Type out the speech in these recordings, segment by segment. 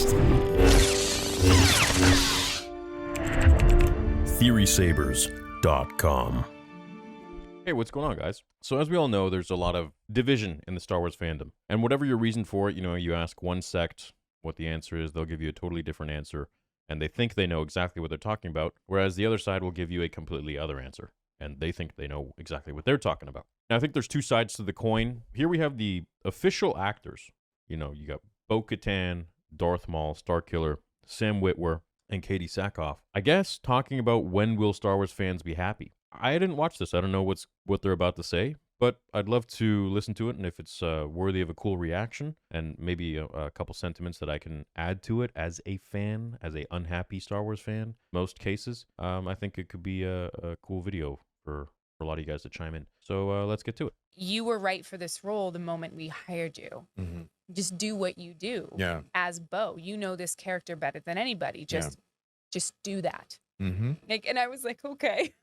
podcast. TheorySabers.com. Hey, what's going on, guys? So as we all know, there's a lot of division in the Star Wars fandom. And whatever your reason for it, you ask one sect what the answer is, they'll give you a totally different answer. And they think they know exactly what they're talking about, whereas the other side will give you a completely other answer. And they think they know exactly what they're talking about. Now, I think there's two sides to the coin. Here we have the official actors. You got Katan, Darth Maul, Starkiller, Sam Witwer, and Katee Sackhoff. I guess talking about when will Star Wars fans be happy. I didn't watch this. I don't know what they're about to say, but I'd love to listen to it, and if it's worthy of a cool reaction and maybe a couple sentiments that I can add to it as a fan, as a unhappy Star Wars fan, most cases, I think it could be a cool video for a lot of you guys to chime in. So let's get to it. You were right for this role the moment we hired you. Mm-hmm. Just do what you do. Yeah. As Bo, you know this character better than anybody. Just do that. Mm-hmm. And I was like, okay.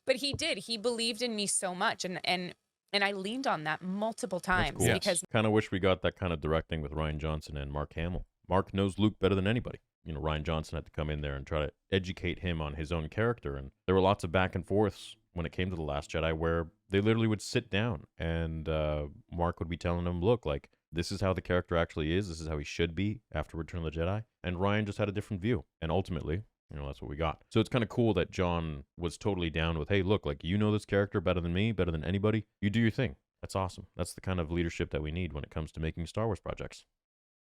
But he did. He believed in me so much, and I leaned on that multiple times. Cool. Because kind of wish we got that kind of directing with Rian Johnson and Mark Hamill. Mark knows Luke better than anybody. Rian Johnson had to come in there and try to educate him on his own character, and there were lots of back and forths when it came to The Last Jedi where they literally would sit down and Mark would be telling him, look, like, this is how the character actually is. This is how he should be after Return of the Jedi. And Ryan just had a different view. And ultimately, that's what we got. So it's kind of cool that John was totally down with, hey, look, like, this character better than me, better than anybody. You do your thing. That's awesome. That's the kind of leadership that we need when it comes to making Star Wars projects.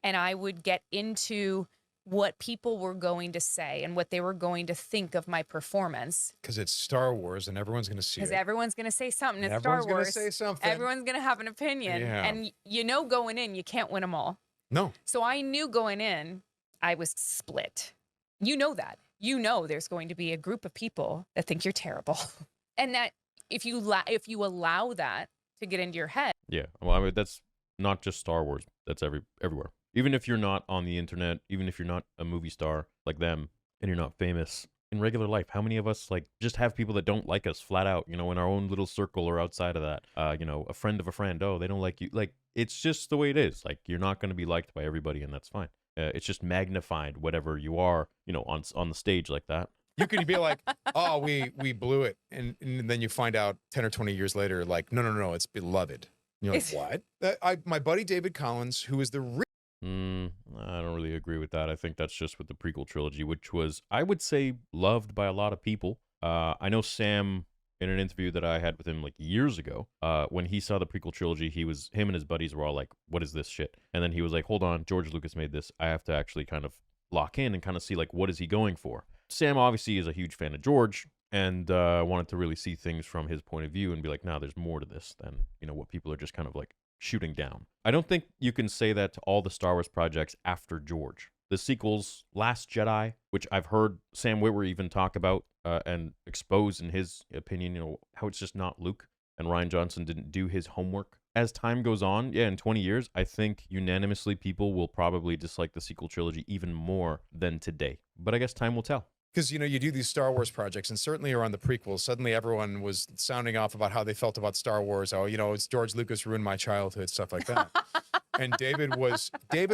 And I would get into what people were going to say and what they were going to think of my performance. Because it's Star Wars and everyone's going to see it. Because everyone's going to say something. It's Everyone's Star Wars. Everyone's going to say something. Everyone's going to have an opinion. Yeah. And going in, you can't win them all. No. So I knew going in, I was split. You know that. There's going to be a group of people that think you're terrible. And that if you allow that to get into your head. Yeah. Well, I mean, that's not just Star Wars. That's everywhere. Even if you're not on the internet, even if you're not a movie star like them, and you're not famous in regular life, how many of us just have people that don't like us flat out, in our own little circle or outside of that? A friend of a friend, oh, they don't like you. Like, it's just the way it is. Like, you're not going to be liked by everybody, and that's fine. It's just magnified whatever you are, on the stage like that. You could be like, oh, we blew it. And then you find out 10 or 20 years later, like, no, it's beloved. You're like, what? My buddy David Collins, who is the I don't really agree with that. I think that's just with the prequel trilogy, which was, I would say, loved by a lot of people. I know Sam, in an interview that I had with him years ago, when he saw the prequel trilogy, him and his buddies were all like, what is this shit? And then he was like, hold on, George Lucas made this. I have to actually kind of lock in and kind of see what is he going for? Sam obviously is a huge fan of George and wanted to really see things from his point of view and be like, no, there's more to this than, what people are just kind of shooting down. I don't think you can say that to all the Star Wars projects after George. The sequels, Last Jedi, which I've heard Sam Witwer even talk about and expose in his opinion, how it's just not Luke, and Rian Johnson didn't do his homework. As time goes on, in 20 years, I think unanimously people will probably dislike the sequel trilogy even more than today. But I guess time will tell. Because, you do these Star Wars projects, and certainly around the prequels, suddenly everyone was sounding off about how they felt about Star Wars. Oh, it's George Lucas ruined my childhood, stuff like that. And David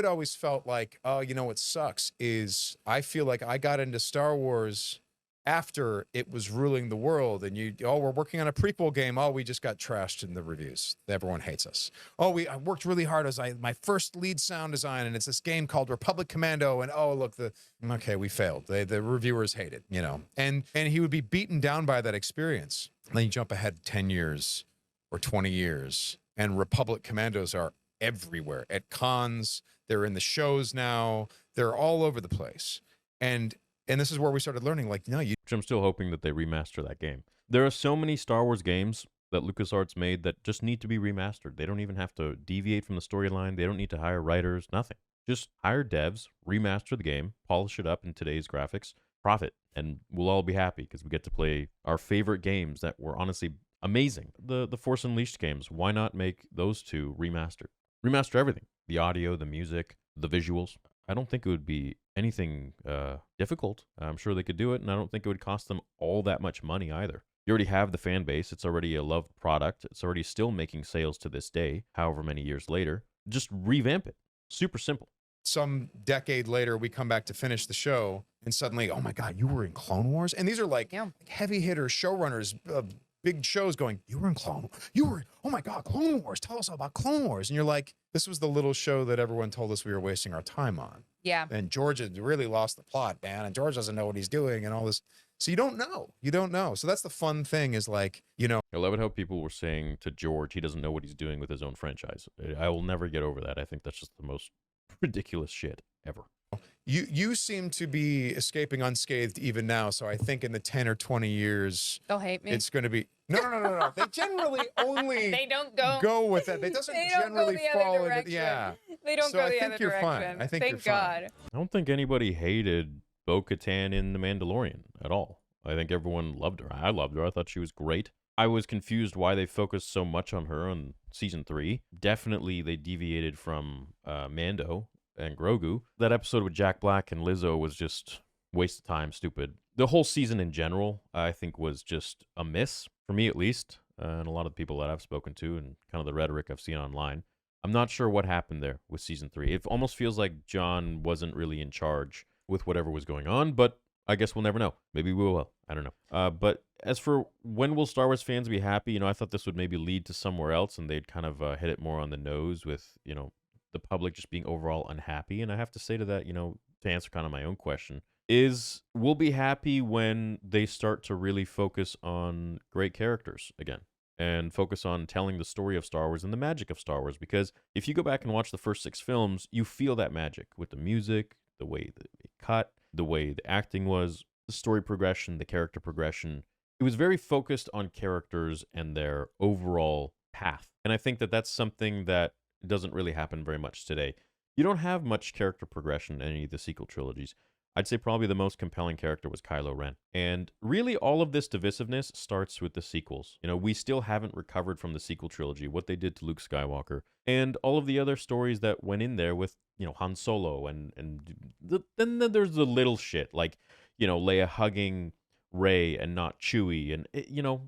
always felt like, oh, what sucks is I feel like I got into Star Wars after it was ruling the world, and we're working on a prequel game. Oh, we just got trashed in the reviews. Everyone hates us. Oh, I worked really hard as my first lead sound design, and it's this game called Republic Commando, and oh, look, we failed. The reviewers hate it, and he would be beaten down by that experience. And then you jump ahead 10 years or 20 years, and Republic Commandos are everywhere at cons. They're in the shows now. They're all over the place, and this is where we started learning, which I'm still hoping that they remaster that game. There are so many Star Wars games that LucasArts made that just need to be remastered. They don't even have to deviate from the storyline. They don't need to hire writers, nothing. Just hire devs, remaster the game, polish it up in today's graphics, profit, and we'll all be happy because we get to play our favorite games that were honestly amazing. The Force Unleashed games, why not make those two remastered? Remaster everything. The audio, the music, the visuals. I don't think it would be anything difficult. I'm sure they could do it, and I don't think it would cost them all that much money either. You already have the fan base. It's already a loved product. It's already still making sales to this day, however many years later. Just revamp it. Super simple. some decade later, we come back to finish the show, and suddenly, oh my God, you were in Clone Wars? And these are like heavy hitters, showrunners, big shows going, you were in oh my God, Clone Wars. Tell us all about Clone Wars. And you're like, this was the little show that everyone told us we were wasting our time on. Yeah. And George had really lost the plot, man. And George doesn't know what he's doing and all this. So you don't know. You don't know. So that's the fun thing is like, you know. I love it how people were saying to George, he doesn't know what he's doing with his own franchise. I will never get over that. I think that's just the most ridiculous shit ever. You seem to be escaping unscathed even now. So I think in the 10 or 20 years, they'll hate me. It's going to be no. They generally only they don't go with that. They doesn't generally fall into They don't go the other direction. Fine. I think Thank you're fine. God. I don't think anybody hated Bo-Katan in The Mandalorian at all. I think everyone loved her. I loved her. I thought she was great. I was confused why they focused so much on her on season 3. Definitely they deviated from Mando and Grogu. That episode with Jack Black and Lizzo was just waste of time, stupid. The whole season in general, I think, was just a miss, for me at least, and a lot of the people that I've spoken to and kind of the rhetoric I've seen online. I'm not sure what happened there with season 3. It almost feels like John wasn't really in charge with whatever was going on, but I guess we'll never know. Maybe we will. I don't know. But as for when will Star Wars fans be happy, I thought this would maybe lead to somewhere else, and they'd kind of hit it more on the nose with, the public just being overall unhappy. And I have to say to that, to answer kind of my own question, is we'll be happy when they start to really focus on great characters again and focus on telling the story of Star Wars and the magic of Star Wars. Because if you go back and watch the first 6 films, you feel that magic with the music, the way that it cut, the way the acting was, the story progression, the character progression. It was very focused on characters and their overall path. And I think that that's something that doesn't really happen very much today. You don't have much character progression in any of the sequel trilogies. I'd say probably the most compelling character was Kylo Ren. And really all of this divisiveness starts with the sequels. We still haven't recovered from the sequel trilogy, what they did to Luke Skywalker, and all of the other stories that went in there with, Han Solo, and then there's the little shit, like, Leia hugging Rey and not Chewie, and,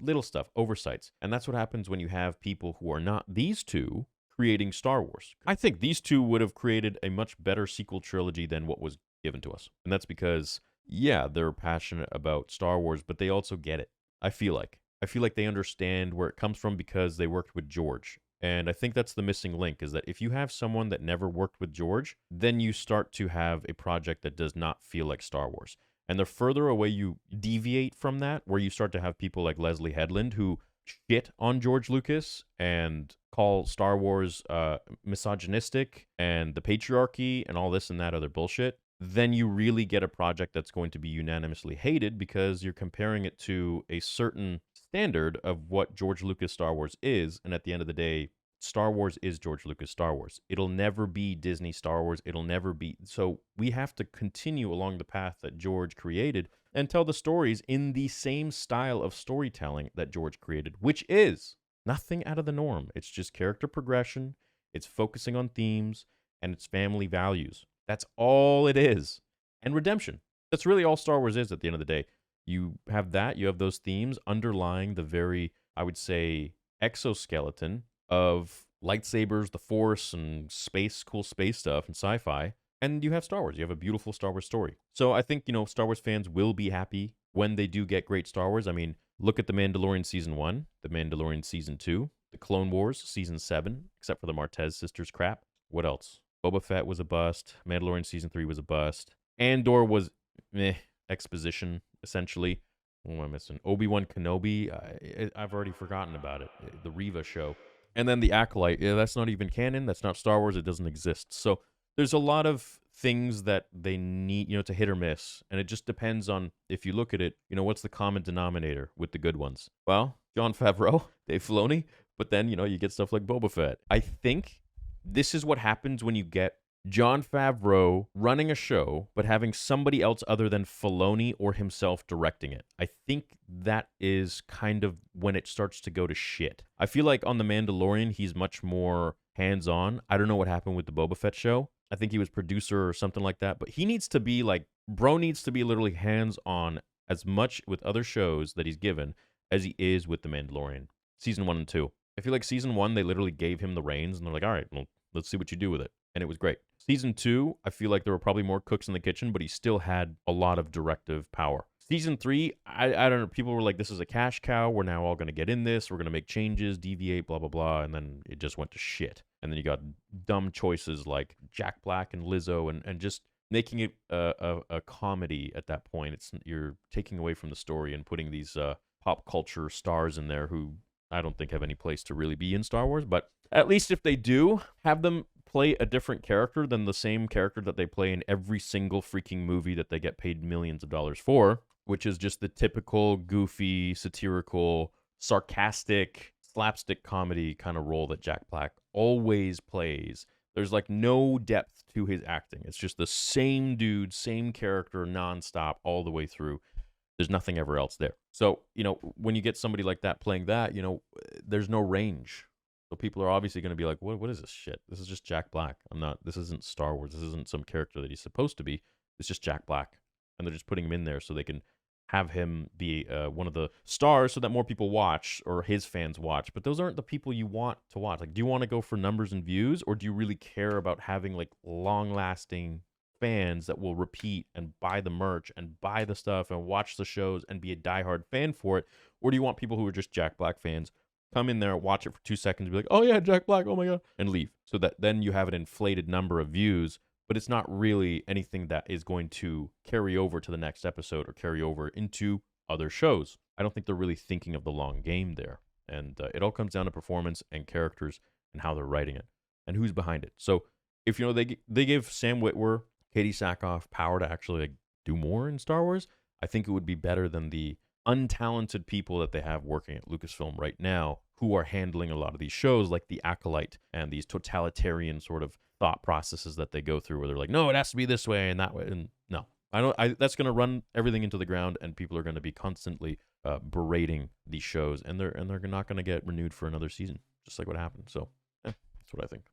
little stuff, oversights. And that's what happens when you have people who are not these two creating Star Wars. I think these two would have created a much better sequel trilogy than what was given to us. And that's because, they're passionate about Star Wars, but they also get it. I feel like they understand where it comes from because they worked with George. And I think that's the missing link, is that if you have someone that never worked with George, then you start to have a project that does not feel like Star Wars. And the further away you deviate from that, where you start to have people like Leslie Headland who shit on George Lucas and call Star Wars misogynistic and the patriarchy and all this and that other bullshit, then you really get a project that's going to be unanimously hated because you're comparing it to a certain standard of what George Lucas Star Wars is. And at the end of the day, Star Wars is George Lucas Star Wars. It'll never be Disney Star Wars. It'll never be. So we have to continue along the path that George created and tell the stories in the same style of storytelling that George created, which is nothing out of the norm. It's just character progression, it's focusing on themes, and it's family values. That's all it is. And redemption. That's really all Star Wars is at the end of the day. You have that, you have those themes underlying the very, I would say, exoskeleton of lightsabers, the Force, and space, cool space stuff, and sci-fi. And you have Star Wars. You have a beautiful Star Wars story. So I think, Star Wars fans will be happy when they do get great Star Wars. I mean, look at The Mandalorian Season 1, The Mandalorian Season 2, The Clone Wars Season 7, except for the Martez sisters crap. What else? Boba Fett was a bust. Mandalorian Season 3 was a bust. Andor was exposition, essentially. What am I missing? Obi-Wan Kenobi. I've already forgotten about it. The Reva show. And then The Acolyte. That's not even canon. That's not Star Wars. It doesn't exist. So there's a lot of things that they need, to hit or miss. And it just depends on, if you look at it, what's the common denominator with the good ones? Well, Jon Favreau, Dave Filoni, but then, you get stuff like Boba Fett. I think this is what happens when you get Jon Favreau running a show, but having somebody else other than Filoni or himself directing it. I think that is kind of when it starts to go to shit. I feel like on The Mandalorian, he's much more hands-on. I don't know what happened with the Boba Fett show. I think he was producer or something like that, but he needs to be bro needs to be literally hands-on as much with other shows that he's given as he is with The Mandalorian. Season 1 and 2. I feel like Season 1, they literally gave him the reins, and they're like, all right, well, let's see what you do with it. and it was great. Season 2, I feel like there were probably more cooks in the kitchen, but he still had a lot of directive power. Season 3, I don't know, people were like, this is a cash cow, we're now all going to get in this, we're going to make changes, deviate, blah, blah, blah, and then it just went to shit. And then you got dumb choices like Jack Black and Lizzo, and just making it a comedy at that point. You're taking away from the story and putting these pop culture stars in there who I don't think have any place to really be in Star Wars, but at least if they do, have them play a different character than the same character that they play in every single freaking movie that they get paid millions of dollars for, which is just the typical goofy, satirical, sarcastic, slapstick comedy kind of role that Jack Black always plays. There's like no depth to his acting. It's just the same dude, same character, nonstop all the way through. There's nothing ever else there. So, when you get somebody like that playing that, there's no range. So people are obviously going to be like, what is this shit? This is just Jack Black. This isn't Star Wars. This isn't some character that he's supposed to be. It's just Jack Black. And they're just putting him in there so they can have him be one of the stars so that more people watch or his fans watch. But those aren't the people you want to watch. Like, do you want to go for numbers and views, or do you really care about having like long-lasting fans that will repeat and buy the merch and buy the stuff and watch the shows and be a diehard fan for it? Or do you want people who are just Jack Black fans, come in there, watch it for 2 seconds, and be like, oh yeah, Jack Black, oh my God, and leave? So that then you have an inflated number of views, but it's not really anything that is going to carry over to the next episode or carry over into other shows. I don't think they're really thinking of the long game there. And it all comes down to performance and characters and how they're writing it and who's behind it. So if, they give Sam Witwer, Katee Sackhoff power to actually do more in Star Wars, I think it would be better than the untalented people that they have working at Lucasfilm right now who are handling a lot of these shows, like The Acolyte and these totalitarian sort of thought processes that they go through where they're like, no, it has to be this way and that way. And no, that's going to run everything into the ground, and people are going to be constantly berating these shows, and they're not going to get renewed for another season, just like what happened. So that's what I think.